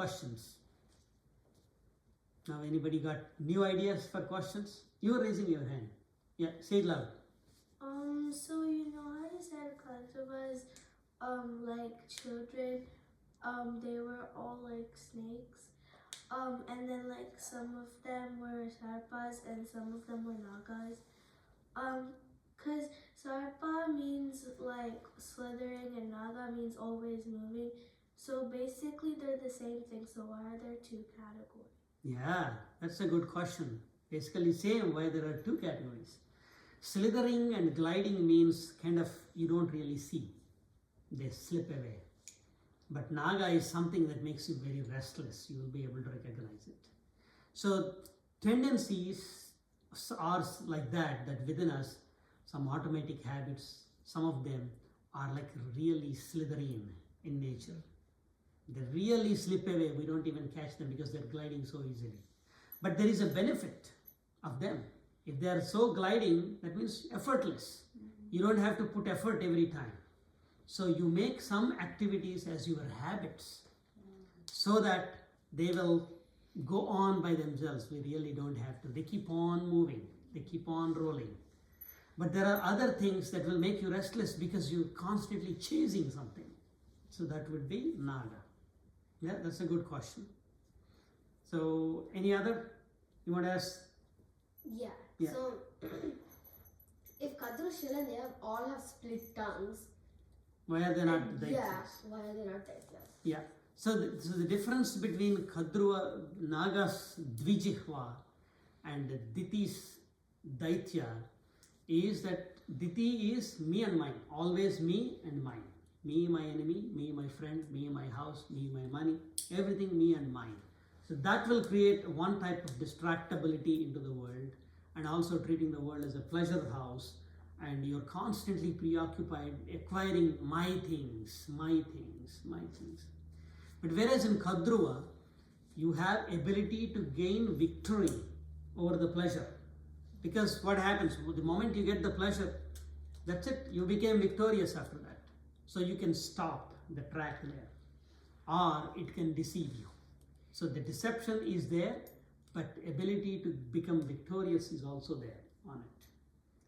questions. Now, anybody got new ideas for questions? You are raising your hand. Yeah, say it loud. So you know how you said Kadruas, like children, they were all like snakes. And then like some of them were sarpas and some of them were nagas. Cause sarpa means like slithering and naga means always moving. So basically they're the same thing. So why are there two categories? Yeah, that's a good question. Basically same why there are two categories. Slithering and gliding means kind of you don't really see. They slip away. But naga is something that makes you very restless. You will be able to recognize it. So tendencies are like that within us, some automatic habits, some of them are like really slithering in nature. They really slip away. We don't even catch them because they're gliding so easily. But there is a benefit of them. If they are so gliding, that means effortless. You don't have to put effort every time. So you make some activities as your habits so that they will go on by themselves. We really don't have to. They keep on moving. They keep on rolling. But there are other things that will make you restless because you're constantly chasing something. So that would be naga. Yeah, that's a good question. So any other you want to ask? Yeah. Yeah. So if Kadru, Shil and they all have split tongues, Why are they not Daityas? yeah, why are they not Daityas? Yeah. So the difference between Kadruva, Naga's Dvijihva and Diti's Daitya is that Diti is me and mine, always me and mine. Me, my enemy, me, my friend, me, my house, me, my money, everything me and mine. So that will create one type of distractibility into the world and also treating the world as a pleasure house, and you're constantly preoccupied acquiring my things, my things, my things. But whereas in Kadruva, you have ability to gain victory over the pleasure. Because what happens, the moment you get the pleasure, that's it, you became victorious after that. So you can stop the track there, or it can deceive you. So the deception is there, but ability to become victorious is also there on it.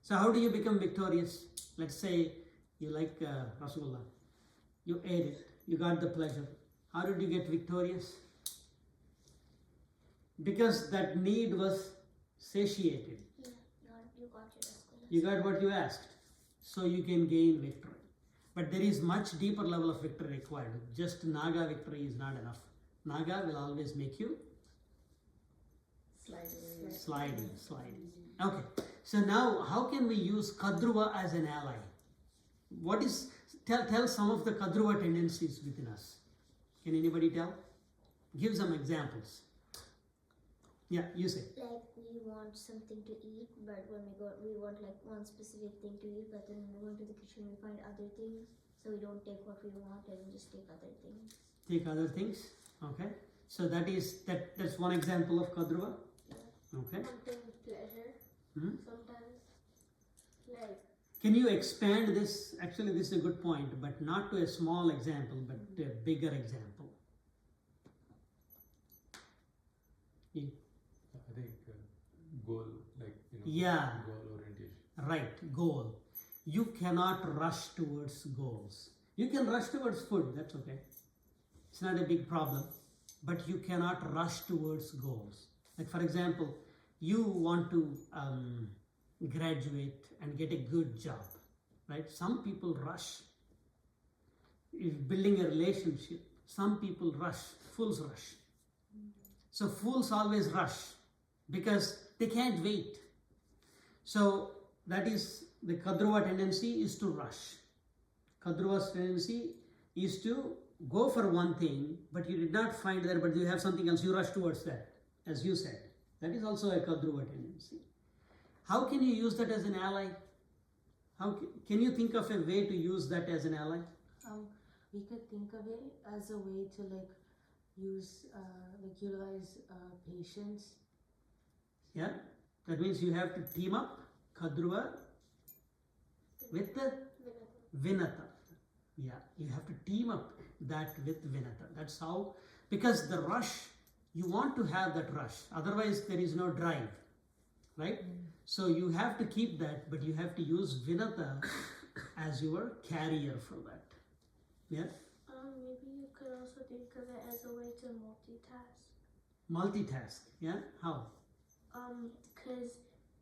So how do you become victorious? Let's say you like Rasgulla, you ate it, you got the pleasure. How did you get victorious? Because that need was satiated. Yeah, you got your Rasgulla. You got what you asked. So you can gain victory. But there is much deeper level of victory required. Just Naga victory is not enough. Naga will always make you sliding. Okay. So now how can we use Kadruva as an ally? What is, tell some of the Kadruva tendencies within us. Can anybody tell? Give some examples. Yeah, you say. Like we want something to eat, but when we want like one specific thing to eat, but then when we go into the kitchen, we find other things. So we don't take what we want and we just take other things. Take other things. Okay. So that's one example of Kadruva. Yeah. Okay. Something with pleasure. Sometimes, like. Can you expand this? Actually, this is a good point, but not to a small example, but to a bigger example. I think goal, like, Yeah. goal orientation. Right, goal. You cannot rush towards goals. You can rush towards food, that's okay. It's not a big problem, but you cannot rush towards goals. Like for example, you want to graduate and get a good job, right? Some people rush. If building a relationship, some people rush, fools rush. So fools always rush because they can't wait. So that is the Kadruva tendency is to rush. Kadruva's tendency is to go for one thing, but you did not find that, but you have something else, you rush towards that, as you said. That is also a Kadruva tendency. How can you use that as an ally? How can you think of a way to use that as an ally? We could think of it as a way to utilize patience. Yeah, that means you have to team up Kadruva with the Vinata. Yeah, you have to team up that with Vinata. That's how, Because the rush, you want to have that rush, otherwise there is no drive, right? So you have to keep that, but you have to use vinata as your carrier for that. Yeah? Maybe you could also think of it as a way to multitask. Multitask, yeah? How? Because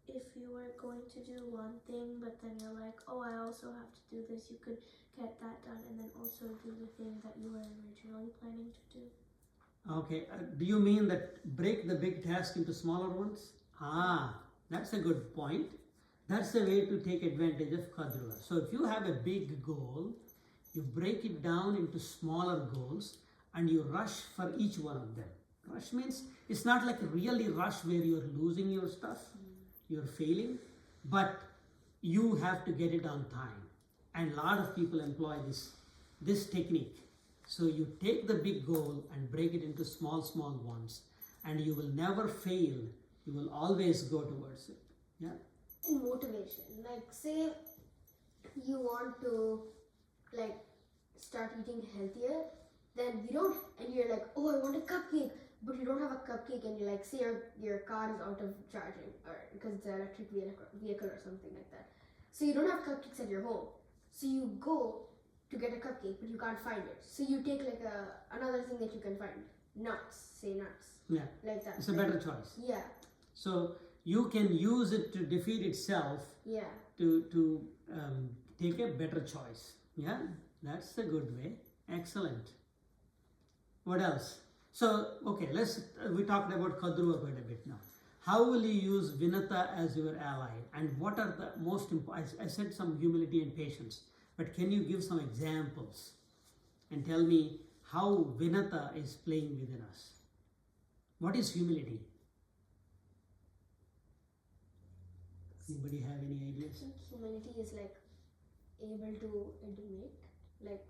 if you were going to do one thing, but then you're like, oh, I also have to do this, you could get that done and then also do the thing that you were originally planning to do. Okay, do you mean that break the big task into smaller ones? That's a good point. That's the way to take advantage of Kadruva. So if you have a big goal, you break it down into smaller goals and you rush for each one of them. Rush means it's not like a really rush where you're losing your stuff, you're failing, but you have to get it on time. And a lot of people employ this technique. So you take the big goal and break it into small ones, and you will never fail. You will always go towards it. Yeah. In motivation, like say you want to like start eating healthier, then you don't, and you're like, oh, I want a cupcake, but you don't have a cupcake, and you like say your car is out of charging, or because it's an electric vehicle or something like that. So you don't have cupcakes at your home. So you go to get a cupcake, but you can't find it. So you take like another thing that you can find. Nuts, say nuts. Yeah. Like that. It's a better choice. Yeah. So you can use it to defeat itself. Yeah. To take a better choice. Yeah, that's a good way. Excellent. What else? So, okay, we talked about Kadruva quite a bit now. How will you use Vinata as your ally? And what are the most important? I said some humility and patience, but can you give some examples and tell me how Vinata is playing within us? What is humility? Anybody have any I ideas? think humanity is like able to admit, like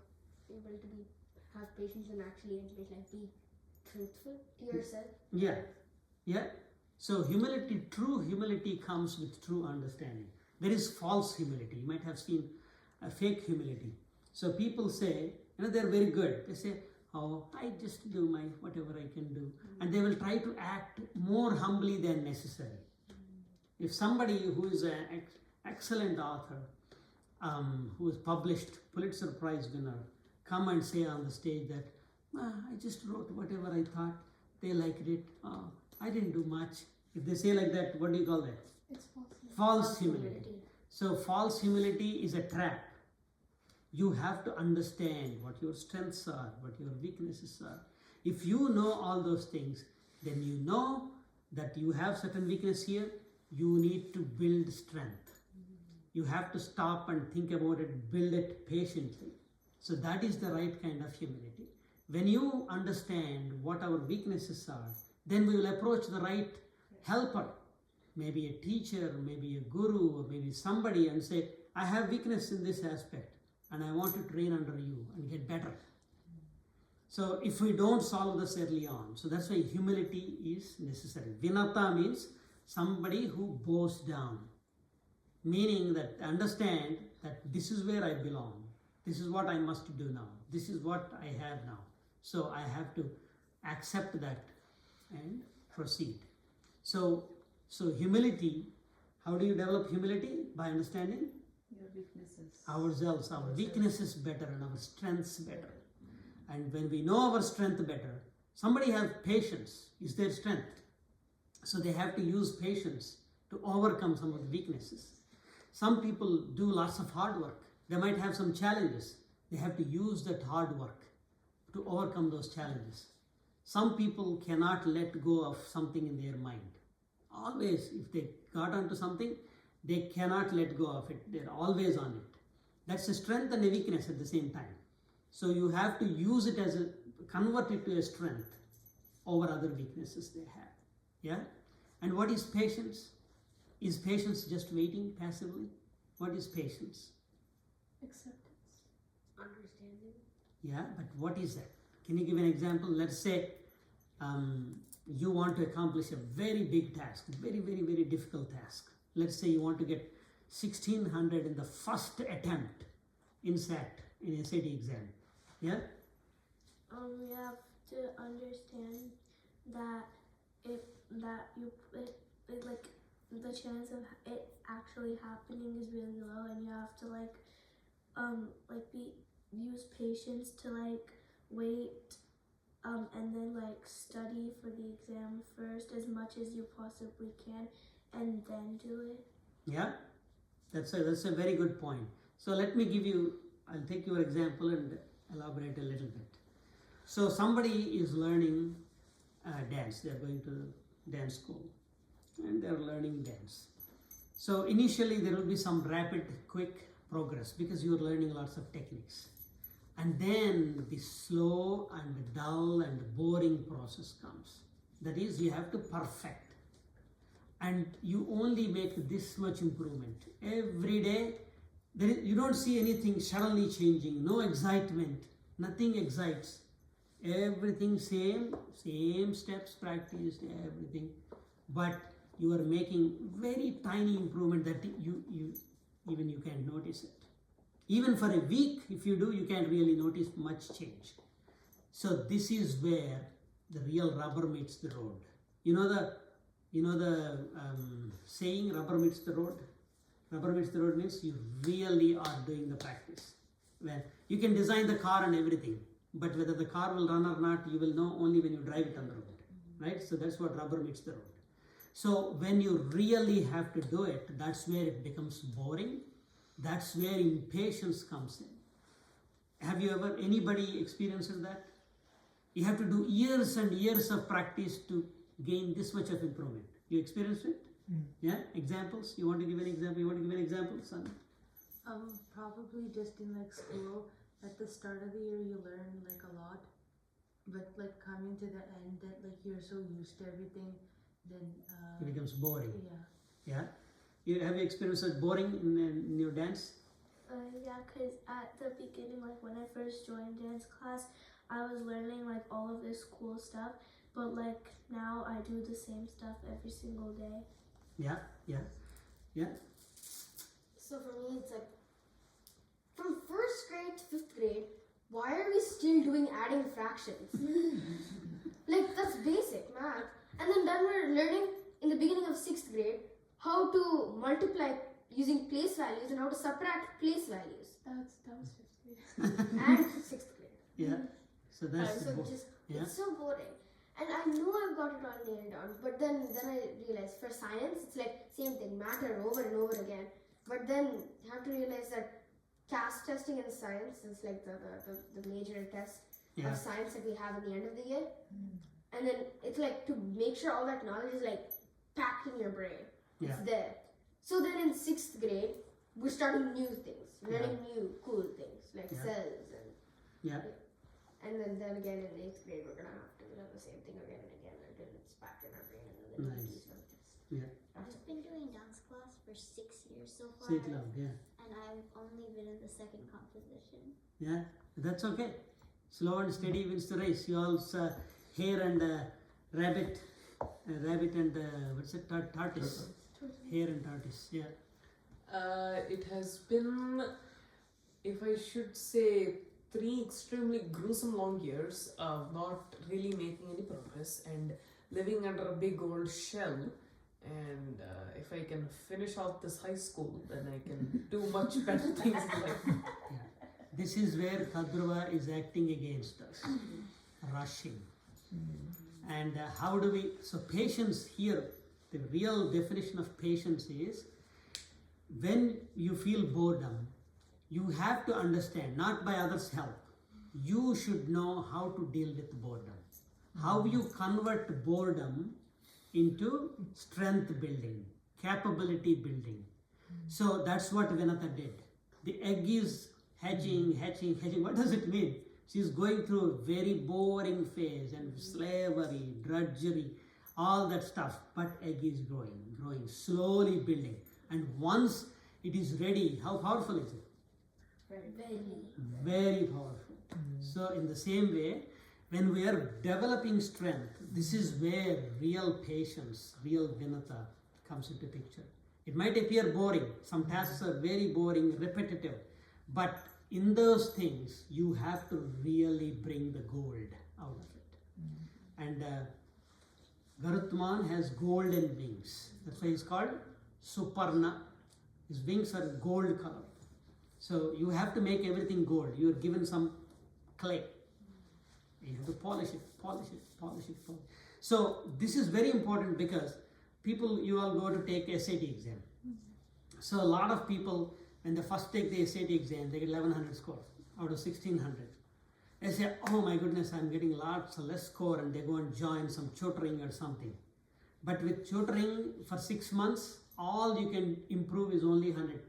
able to have patience and actually admit, like be truthful to yourself. Yeah, yeah. So humility, true humility comes with true understanding. There is false humility. You might have seen a fake humility. So people say, they're very good. They say, oh, I just do my whatever I can do. And they will try to act more humbly than necessary. If somebody who is an excellent author, who is published Pulitzer Prize winner, come and say on the stage that, I just wrote whatever I thought, they liked it, I didn't do much. If they say like that, what do you call that? It's False humility. So false humility is a trap. You have to understand what your strengths are, what your weaknesses are. If you know all those things, then you know that you have certain weakness here, you need to build strength. You have to stop and think about it, build it patiently. So that is the right kind of humility. When you understand what our weaknesses are, then we will approach the right helper, maybe a teacher, maybe a guru, or maybe somebody, and say, I have weakness in this aspect and I want to train under you and get better. So if we don't solve this early on, so that's why humility is necessary. Vinata means somebody who bows down, meaning that understand that this is where I belong. This is what I must do now. This is what I have now. So I have to accept that and proceed. So humility, how do you develop humility? By understanding Your weaknesses. ourselves, our weaknesses better and our strengths better. And when we know our strength better, somebody has patience, is their strength. So they have to use patience to overcome some of the weaknesses. Some people do lots of hard work. They might have some challenges. They have to use that hard work to overcome those challenges. Some people cannot let go of something in their mind. Always, if they got onto something, they cannot let go of it. They're always on it. That's a strength and a weakness at the same time. So you have to use it convert it to a strength over other weaknesses they have. Yeah? And what is patience? Is patience just waiting passively? What is patience? Acceptance. Understanding. Yeah, but what is that? Can you give an example? Let's say you want to accomplish a very big task, very, very, very difficult task. Let's say you want to get 1600 in the first attempt in SAT exam. Yeah? We have to understand that like the chance of it actually happening is really low, and you have to use patience to wait and then study for the exam first as much as you possibly can, and then do it. Yeah, that's a very good point. So let me I'll take your example and elaborate a little bit. So somebody is learning dance. They're going to dance school and they're learning dance. So initially there will be some rapid, quick progress because you're learning lots of techniques. And then the slow and dull and boring process comes. That is, you have to perfect. And you only make this much improvement. Every day, you don't see anything suddenly changing, no excitement, nothing excites. Everything same steps practiced, everything. But you are making very tiny improvement that you can't notice it. Even for a week, if you do, you can't really notice much change. So this is where the real rubber meets the road. You know the saying, rubber meets the road? Rubber meets the road means you really are doing the practice. Well, you can design the car and everything, but whether the car will run or not, you will know only when you drive it on the road, right? So that's what rubber meets the road. So when you really have to do it, that's where it becomes boring. That's where impatience comes in. Have you ever, anybody experienced that? You have to do years and years of practice to gain this much of improvement. You experienced it? Yeah? Examples? You want to give an example? You want to give an example, son? Probably just in school. At the start of the year, you learn a lot, but coming to the end, that you're so used to everything, then It becomes boring. Yeah. Yeah? Have you experienced it boring in your dance? Yeah, because at the beginning, when I first joined dance class, I was learning all of this cool stuff, but now I do the same stuff every single day. Yeah. So for me, it's from 1st grade to 5th grade, why are we still doing adding fractions? That's basic math. And then we're learning in the beginning of 6th grade how to multiply using place values and how to subtract place values. That was 5th grade. And 6th grade. Yeah. So that's It's so boring. And I know I've got it all nailed down, but then I realized for science, it's same thing, matter over and over again. But then you have to realize that CAS testing in science is the major test of science that we have at the end of the year. And then it's to make sure all that knowledge is packed in your brain. It's there. So then in 6th grade, we're starting new things, learning new cool things cells and and then again in 8th grade we're gonna have to learn the same thing again and again until it's packed in our brain and then we do some test. I've been doing dance class for 6 years so far. And I've only been in the 2nd composition. Yeah, that's okay. Slow and steady wins the race. You also hare and rabbit and what's it? Tortoise. Hare and tortoise. Yeah. It has been, if I should say, 3 extremely gruesome long years of not really making any progress and living under a big old shell. And if I can finish off this high school, then I can do much better things in life. This is where Kadruva is acting against us, rushing. And how do we, so patience here, the real definition of patience is when you feel boredom, you have to understand, not by others' help, you should know how to deal with boredom. How you convert boredom into strength building, capability building. So that's what Vinata did. The egg is hatching. What does it mean? She's going through a very boring phase and slavery, drudgery, all that stuff. But egg is growing, slowly building. And once it is ready, how powerful is it? Very powerful. So in the same way, when we are developing strength, this is where real patience, real Vinata comes into picture. It might appear boring. Some tasks are very boring, repetitive. But in those things, you have to really bring the gold out of it. And Garutman has golden wings. That's why he's called Suparna. His wings are gold color. So you have to make everything gold. You are given some clay. You have to polish it. So this is very important because you all go to take SAT exam. So a lot of people, when they first take the SAT exam, they get 1100 score out of 1600. They say, oh my goodness, I'm getting lots of less score, and they go and join some tutoring or something. But with tutoring for 6 months, all you can improve is only 100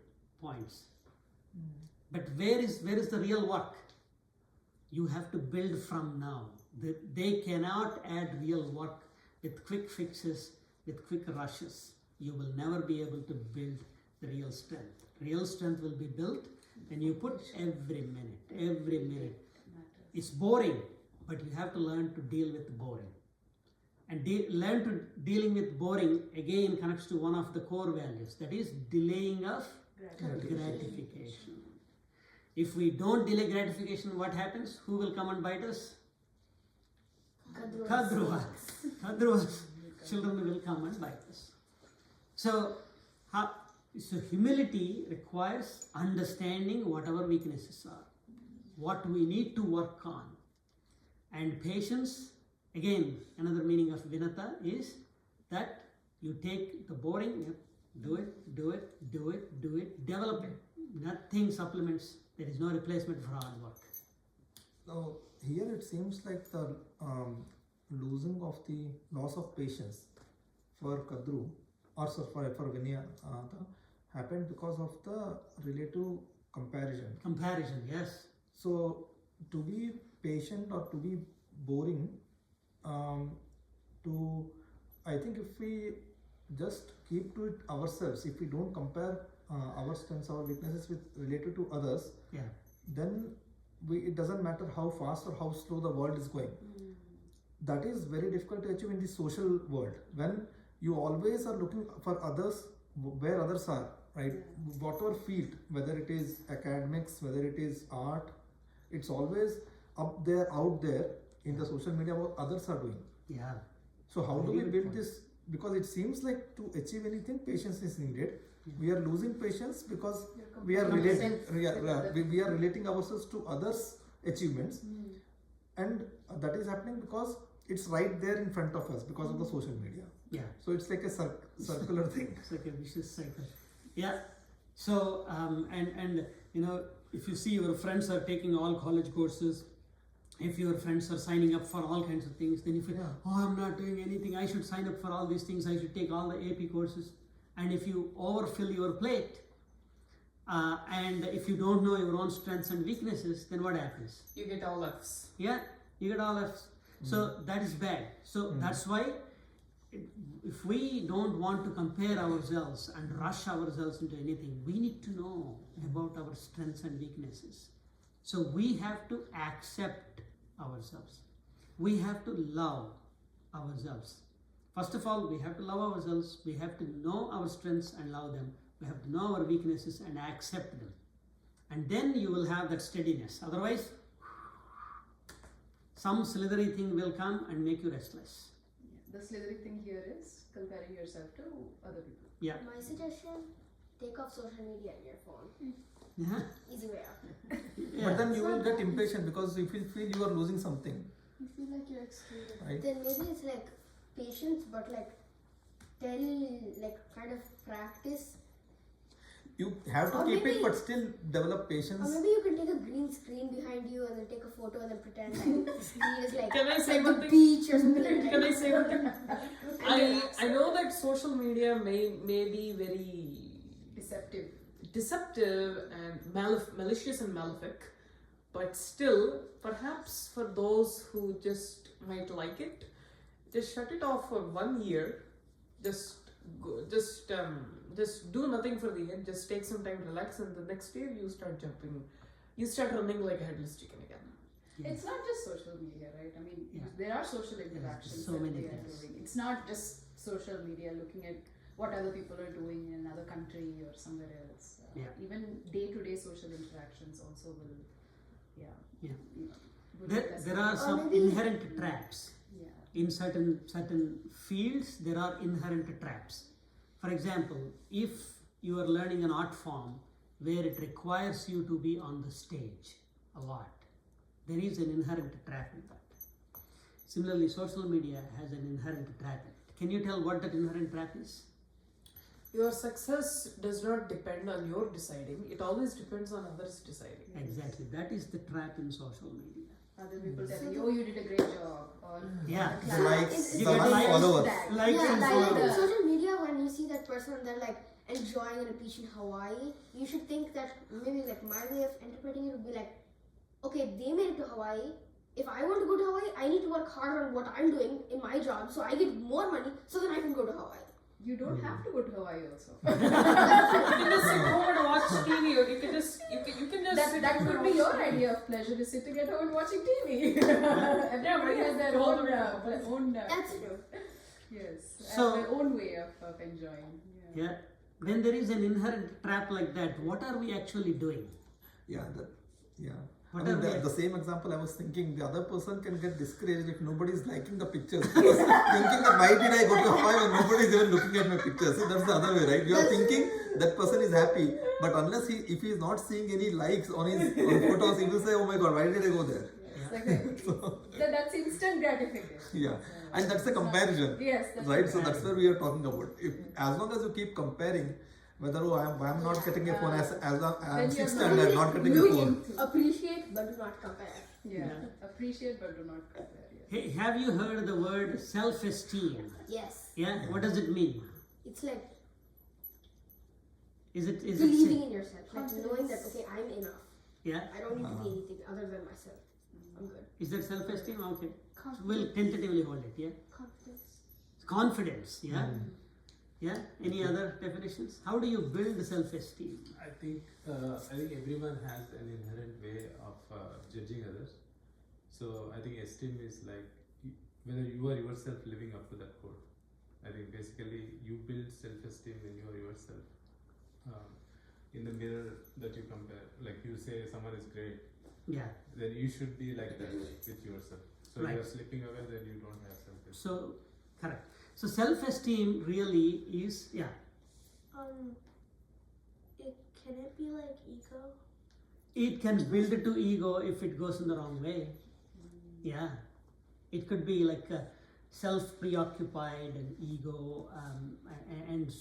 points. But where is the real work? You have to build from now. They cannot add real work with quick fixes, with quick rushes. You will never be able to build the real strength. Real strength will be built when you put every minute. It's boring, but you have to learn to deal with boring. And learn to dealing with boring again connects to one of the core values, that is delaying of gratification. If we don't delay gratification, what happens? Who will come and bite us? Kadruas. Children will come and bite us. So humility requires understanding what our weaknesses are, what we need to work on. And patience, again, another meaning of vinata is that you take the boring, do it, develop it. Nothing supplements. There is no replacement for hard work. Now, here it seems like the losing of the loss of patience for Kadru, or for Vinaya, happened because of the relative comparison. Comparison, yes. So, to be patient or to be boring, I think if we just keep to it ourselves, if we don't compare our strengths, our weaknesses with related to others, then it doesn't matter how fast or how slow the world is going. That is very difficult to achieve in the social world, when you always are looking for others, where others are, right? Whatever field, whether it is academics, whether it is art, it's always up there, out there in the social media, what others are doing. Yeah. So how do we Very good build point. this? Because it seems like to achieve anything, patience is needed. We are losing patience because we are relating ourselves to others' achievements, and that is happening because it's right there in front of us because of the social media. Yeah. So it's like a circular thing. It's like a vicious cycle. Yeah. So and if you see your friends are taking all college courses, if your friends are signing up for all kinds of things, then you feel, I'm not doing anything, I should sign up for all these things, I should take all the AP courses. And if you overfill your plate, and if you don't know your own strengths and weaknesses, then what happens? You get all Fs. Yeah, you get all Fs. So that is bad. So that's why if we don't want to compare ourselves and rush ourselves into anything, we need to know about our strengths and weaknesses. So we have to accept ourselves. We have to love ourselves. First of all, we have to love ourselves. We have to know our strengths and love them. We have to know our weaknesses and accept them. And then you will have that steadiness. Otherwise, some slithery thing will come and make you restless. The slithery thing here is comparing yourself to other people. Yeah. My suggestion, take off social media on your phone. Yeah. Easy way out. Yeah. But then you will get impatient because you feel you are losing something. You feel like you're excluded. Right? Then maybe it's like patience, but kind of practice. You have to Or keep maybe- it, but still develop patience. Or maybe you can take a green screen behind you and then take a photo and then pretend like the screen is like, Can I say like one the thing? beach or something like that. Can I say one thing? I know that social media may be very deceptive and malicious and malefic, but still, perhaps for those who just might like it, just shut it off for 1 year. Just do nothing for the year. Just take some time to relax, and the next year you start jumping. You start running like a headless chicken again. It's not just social media, right? I mean, there are social interactions so that many we are things. doing. It's not just social media looking at what other people are doing in another country or somewhere else. Even day-to-day social interactions also will, Yeah. will There make us are Or some maybe- inherent traps. in certain fields there are inherent traps. For example, if you are learning an art form where it requires you to be on the stage a lot, there is an inherent trap in that. Similarly, social media has an inherent trap in it. Can you tell what that inherent trap is? Your success does not depend on your deciding, it always depends on others deciding. Exactly, that is the trap in social media. Other people tell you, oh, you did a great job. Or Yeah. The likes, You the get likes, likes. followers. Likes Yeah, and like followers. in social media, when you see that person, they're like enjoying on a beach in Hawaii, you should think that maybe like my way of interpreting it would be like, okay, they made it to Hawaii. If I want to go to Hawaii, I need to work harder on what I'm doing in my job so I get more money so then I can go to Hawaii. you don't have to go to Hawaii also. You can just sit home and watch TV, or you can just that could be your idea of pleasure, is sitting at home and watching TV. Everybody has their own That's yes, So- their own way of enjoying. Yeah. When there is an inherent trap like that, what are we actually doing? Yeah. What I mean, are we- the same example I was thinking, the other person can get discouraged if nobody is liking the pictures. Because thinking that why did I go to Hawaii when nobody is even looking at my pictures? See, that's the other way, right? You are thinking that person is happy, but unless if he is not seeing any likes on his photos, he will say, oh my god, why did I go there? It's like that's instant gratification. Yeah, and that's a comparison. Yes, that's Right, so that's where we are talking about. If as long as you keep comparing, whether I'm not getting a phone as then I'm you're 6th standard, not getting a look phone. into, appreciate but do not compare. Yeah. Appreciate but do not compare. Yes. Hey, have you heard the word self-esteem? Yes, Yeah. What does it mean? it's like Is it believing in yourself, like knowing that okay, I'm enough. yeah? I don't need to be anything other than myself. I'm good. Is that self-esteem? Okay. We'll tentatively hold it. Yeah. Confidence. Confidence. Yeah. Yeah. Any other definitions? How do you build self-esteem? I think everyone has an inherent way of judging others. So I think esteem is like whether you are yourself living up to that code. I think basically you build self-esteem when you are yourself. In the mirror that you compare, like you say someone is great, Yeah. then you should be like that with yourself. So Right. you are slipping away, then you don't have self-esteem. So correct. So self-esteem really is Can it be like ego? it can build to ego if it goes in the wrong way. Yeah. It could be like self-preoccupied and ego and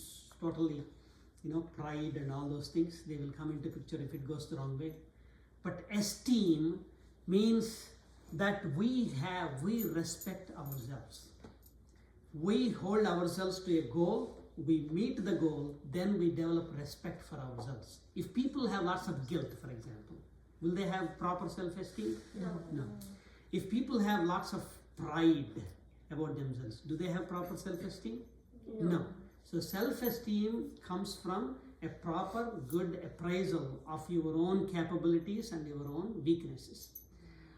totally, pride and all those things. They will come into picture if it goes the wrong way. But esteem means that we respect ourselves. We hold ourselves to a goal, we meet the goal, then we develop respect for ourselves. If people have lots of guilt, for example, will they have proper self-esteem? No. If people have lots of pride about themselves, do they have proper self-esteem? No. So self-esteem comes from a proper, good appraisal of your own capabilities and your own weaknesses.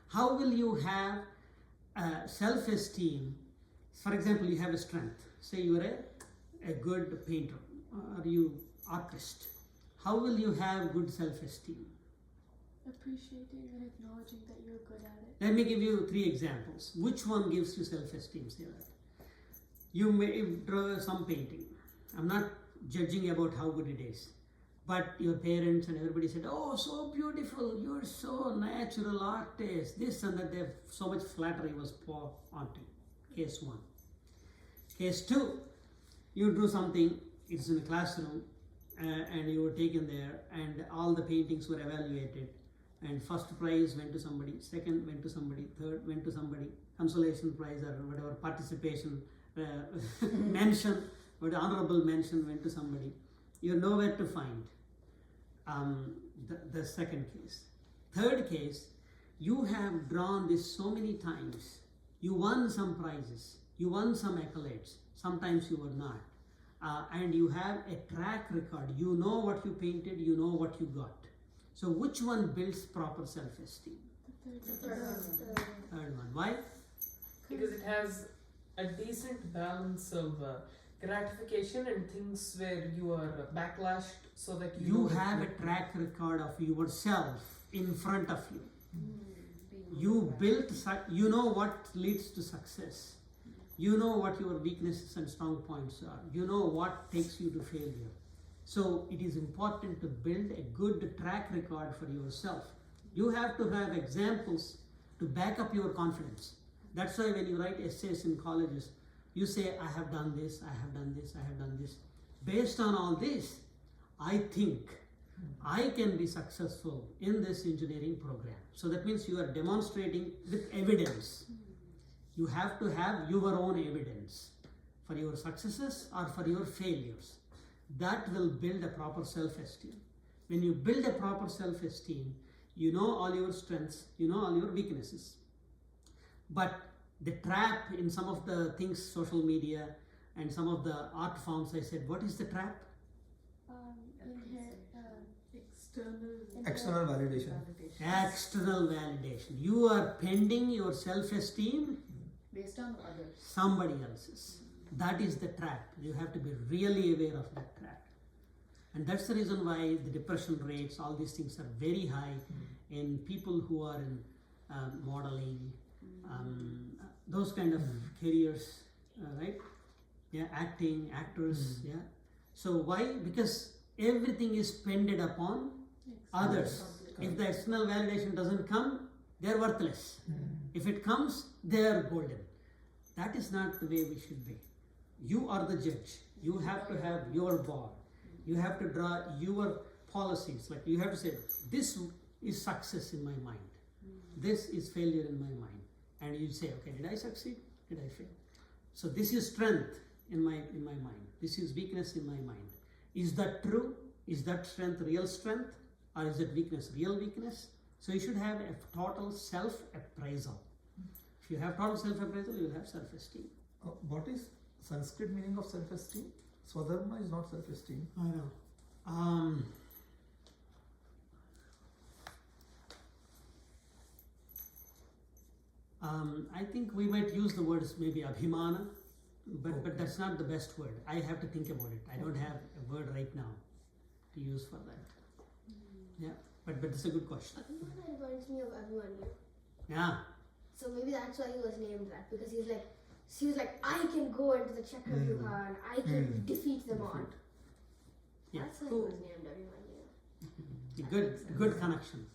How will you have self-esteem? For example, you have a strength. Say you are a good painter or you artist. How will you have good self-esteem? Appreciating and acknowledging that you're good at it. Let me give you 3 examples. Which one gives you self-esteem? Say that. You may draw some painting. I'm not judging about how good it is. But your parents and everybody said, oh, so beautiful, you're so natural artist, this and that. So much flattery was poured onto you. Case 1. Case 2, you drew something, it's in a classroom, and you were taken there, and all the paintings were evaluated, and first prize went to somebody, second went to somebody, third went to somebody, consolation prize or whatever, participation, mention, but honorable mention went to somebody. You're nowhere to find. The second case. Third case, you have drawn this so many times. You won some prizes, you won some accolades, sometimes you were not. And you have a track record. You know what you painted, you know what you got. So which one builds proper self-esteem? Third one. Why? Because it has a decent balance of gratification and things where you are backlashed so that You have a track record of yourself in front of you. You built, you know what leads to success. You know what your weaknesses and strong points are. You know what takes you to failure. So it is important to build a good track record for yourself. You have to have examples to back up your confidence. That's why when you write essays in colleges, you say, I have done this, I have done this, I have done this. Based on all this, I think I can be successful in this engineering program. So that means you are demonstrating with evidence. You have to have your own evidence for your successes or for your failures. That will build a proper self-esteem. When you build a proper self-esteem, you know all your strengths, you know all your weaknesses. But the trap in some of the things, social media and some of the art forms, I said, what is the trap? External validation. External validation. You are pending your self-esteem Based on others. somebody else's. That is the trap. You have to be really aware of that trap. And that's the reason why the depression rates, all these things are very high in people who are in modeling, those kind of careers, right? Yeah, acting, actors, yeah. So why? Because everything is pended upon others. If the external validation doesn't come, they're worthless. If it comes, they're golden. That is not the way we should be. You are the judge. You have to have your bar. You have to draw your policies. Like you have to say, this is success in my mind. This is failure in my mind. And you say, okay, did I succeed? Did I fail? So this is strength in my mind. This is weakness in my mind. Is that true? Is that strength real strength? Or is that weakness real weakness? So you should have a total self-appraisal. If you have total self-appraisal, you will have self-esteem. What is Sanskrit meaning of self-esteem? Swadharma is not self-esteem. I know. I think we might use the words maybe abhimana, but that's not the best word. I have to think about it. I don't have a word right now to use for that. Yeah, but it's a good question. Abhimana reminds me of Abhimanyu. Yeah. So maybe that's why he was named that, because he was like, I can go into the Chakravyuha and I can defeat them all. Yeah. That's why he was named Abhimanyu. Good connection.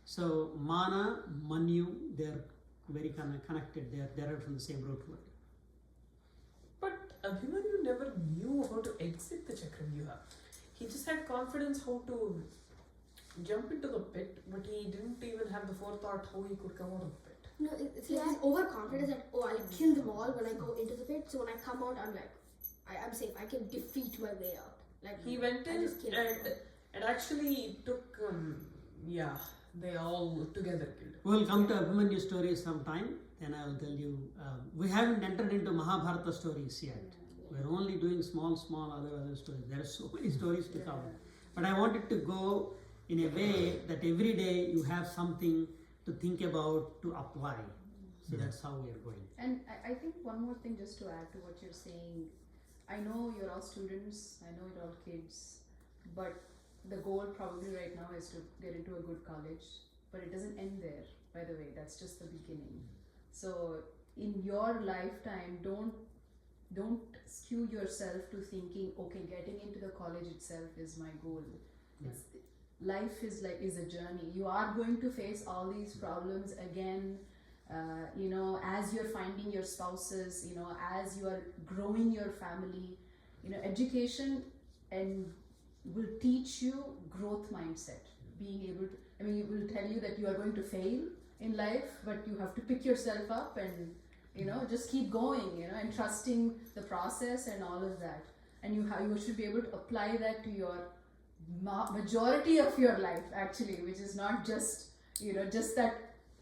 So mana, manyu, they're very connected. They're from the same root word. But Abhimanyu never knew how to exit the Chakravyuha. He just had confidence how to jump into the pit, but he didn't even have the forethought how he could come out of the pit. No, it's like he's overconfident that, oh, I'll kill them all when I go into the pit. So when I come out, I'm like, I'm safe. I can defeat my way out. Like He went in and actually took, they all together killed. We'll come to Abhimanyu stories sometime. Then I'll tell you. We haven't entered into Mahabharata stories yet. We're only doing small other stories. There are so many stories to cover. But I wanted to go in a way that every day you have something to think about, to apply. So that's how we are going. And I think one more thing just to add to what you're saying. I know you're all students, I know you're all kids, but the goal probably right now is to get into a good college. But it doesn't end there, by the way, that's just the beginning. So in your lifetime, don't skew yourself to thinking, okay, getting into the college itself is my goal. Life is a journey. You are going to face all these problems again, as you're finding your spouses, as you are growing your family. Education will teach you growth mindset. Being able to, it will tell you that you are going to fail in life, but you have to pick yourself up and, just keep going, and trusting the process and all of that. And you should be able to apply that to your majority of your life, actually, which is not just just that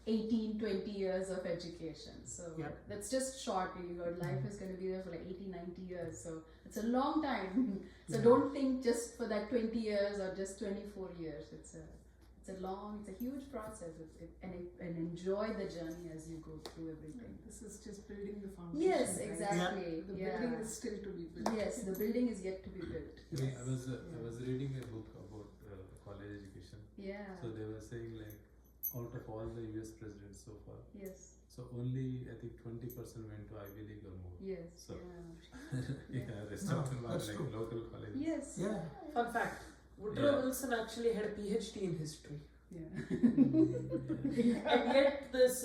18-20 years of education. So that's just short. Your life is going to be there for like 80-90 years, so it's a long time. So don't think just for that 20 years or just 24 years. It's a huge process, and enjoy the journey as you go through everything. This is just building the foundation. Yes, right? exactly. The building is still to be built. Yes, the building is yet to be built. I was reading a book about college education. Yeah. So they were saying, like, out of all the US presidents so far, Yes. so So only I think 20% went to Ivy League or more. Yes. So Yeah. rest No, of them are that's like true. local colleges. Yes. Yeah. Fun fact: Woodrow Yeah. Wilson actually had a PhD in history, Yeah. and yet this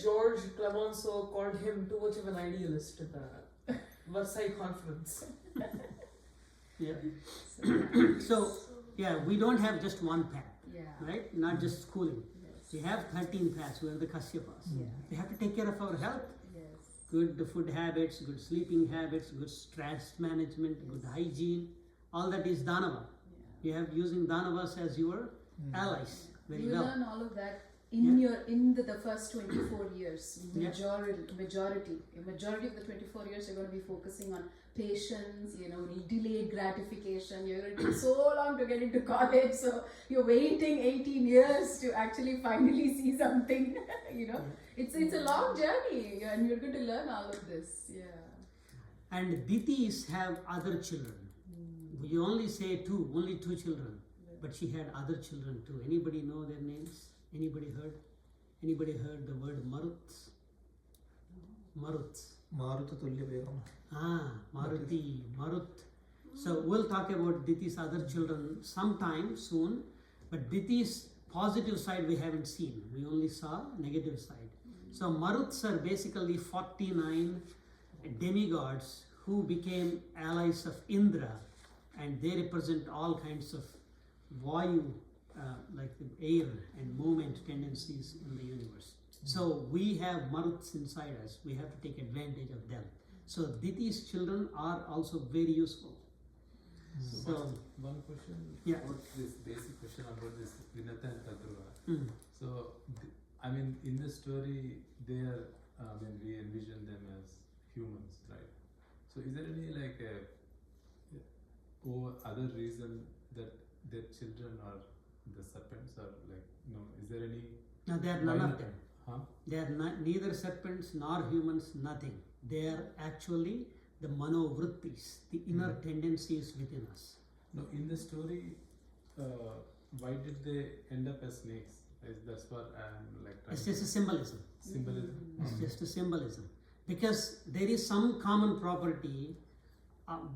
George Clemenceau called him too much of an idealist at the Versailles Conference. Yeah. So, So, yeah, we don't have just one path, yeah. right? Not just schooling. Yes. We have 13 paths. We are the Kashyapas. Yeah. We have to take care of our health. Yes. Good food habits, good sleeping habits, good stress management, good hygiene. All that is Danava. Yeah. You have using Danavas as your allies. Very You well. learn all of that in the first 24 years. Yeah. Majority of the 24 years you're going to be focusing on patience, delayed gratification. You're going to take so long to get into college, so you're waiting 18 years to actually finally see something. It's a long journey, and you're going to learn all of this. Yeah. And Ditis have other children. You only say only two children. But she had other children too. Anybody know their names? Anybody heard? Anybody heard the word Maruts? Maruts. Maruta Tulya Begam. Maruti, Marut. So we'll talk about Diti's other children sometime soon. But Diti's positive side we haven't seen. We only saw negative side. So Maruts are basically 49 demigods who became allies of Indra, and they represent all kinds of Vayu, like the air and movement tendencies in the universe. So we have Maruts inside us. We have to take advantage of them. So Diti's children are also very useful. So One question about this basic question about this Vinata and Tadruva. So, I mean, in the story, they are, we envision them as humans, right? So, is there any other reason that their children are the serpents, or is there any? no, they are none of them. Huh? They are neither serpents nor humans, nothing. They are actually the manovrittis, the inner tendencies within us. No, in the story, why did they end up as snakes? That's what I'm trying It's to just a symbolism. symbolism. It's just a symbolism. Because there is some common property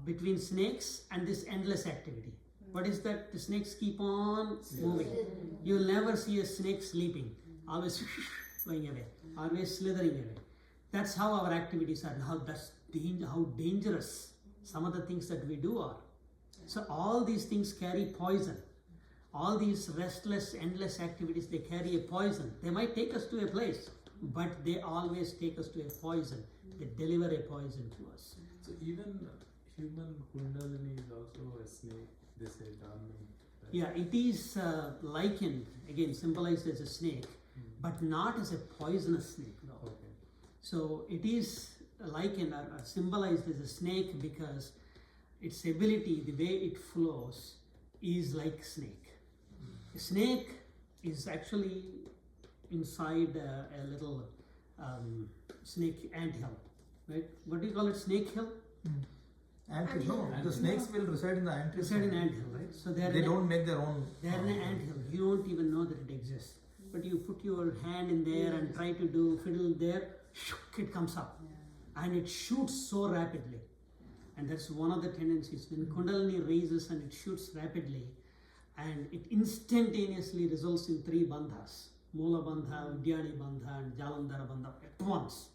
between snakes and this endless activity. What is that? The snakes keep on moving. You will never see a snake sleeping. Always going away. Always slithering away. That's how our activities are. How dangerous some of the things that we do are. So all these things carry poison. All these restless, endless activities, they carry a poison. They might take us to a place, but they always take us to a poison. They deliver a poison to us. So even human Kundalini is also a snake, they say dormant. Right? Yeah, it is likened, again symbolized as a snake, but not as a poisonous snake though. Okay. So it is likened or symbolized as a snake because its ability, the way it flows, is like snake. A snake is actually inside a little snake anthill, right? What do you call it? Snake hill? Anthill. No, the snakes will reside in the anthill. Reside in anthill, right? So They don't make their own. They are in an anthill. You don't even know that it exists. But you put your hand in there and try to do fiddle there, it comes up. And it shoots so rapidly. And that's one of the tendencies. When Kundalini raises and it shoots rapidly, and it instantaneously results in 3 bandhas. Mula bandha, Udyani bandha, and Jalandhara bandha at once.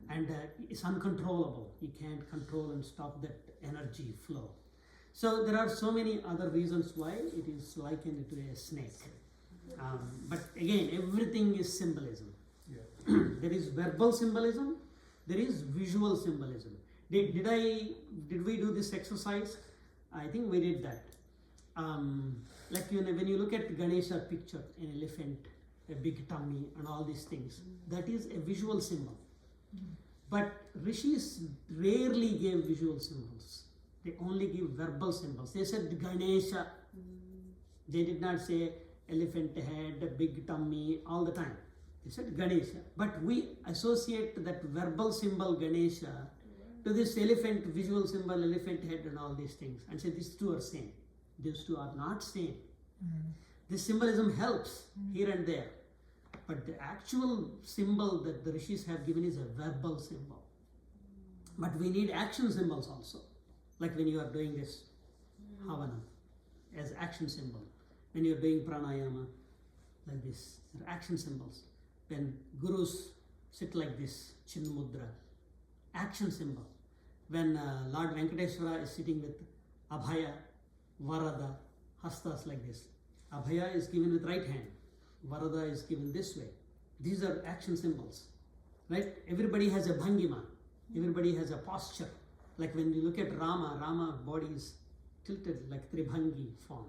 And it's uncontrollable. You can't control and stop that energy flow. So there are so many other reasons why it is likened to a snake. But again, everything is symbolism. Yeah. There is verbal symbolism, there is visual symbolism. Did we do this exercise? I think we did that. When you look at Ganesha picture, an elephant, a big tummy, and all these things, that is a visual symbol. But rishis rarely gave visual symbols. They only give verbal symbols. They said Ganesha. They did not say elephant head, a big tummy, all the time. They said Ganesha. But we associate that verbal symbol Ganesha to this elephant, visual symbol, elephant head, and all these things, and say these two are same. These two are not same. This symbolism helps here and there. But the actual symbol that the rishis have given is a verbal symbol. But we need action symbols also. Like when you are doing this Havana as action symbol. When you are doing pranayama like this, there are action symbols. When gurus sit like this, chin mudra, action symbol. When Lord Venkateswara is sitting with Abhaya, Varada, hastas like this. Abhaya is given with right hand. Varada is given this way. These are action symbols, right? Everybody has a bhangima. Everybody has a posture. Like when you look at Rama body is tilted like Tribhangi form.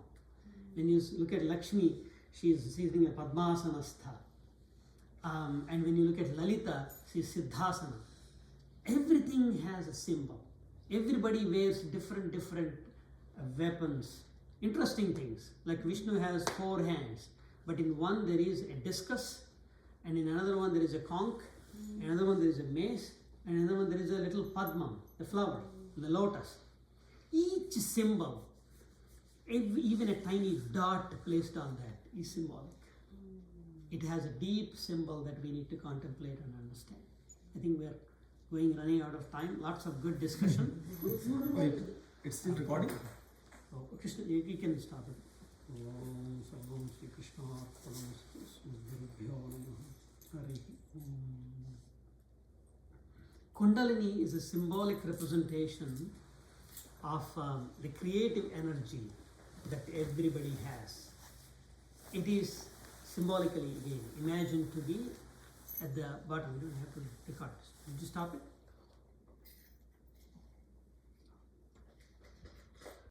When you look at Lakshmi, she is sitting a Padmasanastha. And when you look at Lalita, she is Siddhasana. Everything has a symbol. Everybody wears different weapons. Interesting things. Like Vishnu has 4 hands, but in one there is a discus, and in another one there is a conch, in another one there is a mace, and in another one there is a little padma, the flower, the lotus. Each symbol, even a tiny dot placed on that, is symbolic. It has a deep symbol that we need to contemplate and understand. I think we are running out of time. Lots of good discussion. Wait, it's still recording? Oh, Krishna, you can stop it. Om Sarvam Shri Krishna Arpanamastu Gurubhyo Namaha. Hare Om. Kundalini is a symbolic representation of the creative energy that everybody has. It is symbolically, again, imagined to be at the bottom. You don't have to record this. Did you stop it?